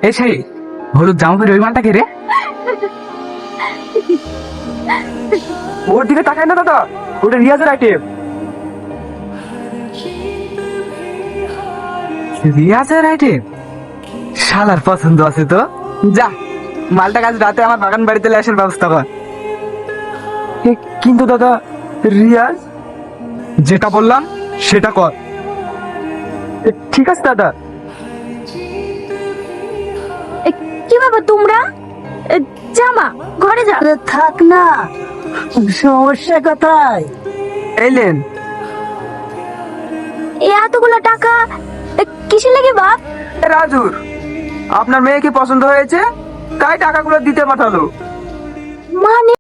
এই সেই হলুদ জামা পরে ওই মালটা কে রে? ওর দিকে তাকায় না দাদা, ওটা রিয়াজের আইটেম। রিয়াজের আইটেম? শালার পছন্দ আছে তো। যা, মালটা আজ রাতে আমার বাগান বাড়িতে আসার ব্যবস্থা কর। কিন্তু দাদা, রিয়াজ যেটা বললাম সেটা কর। ঠিক আছে দাদা। কি বাবা তোমরা? জামা ঘরে যা। থাক না, সমস্যা কোথায়? এলেন এতগুলো টাকা কিসের লেগে বাপ? রাজুর আপনার মেয়েকে পছন্দ হয়েছে, তাই টাকাগুলো দিতে পাঠালো। মানে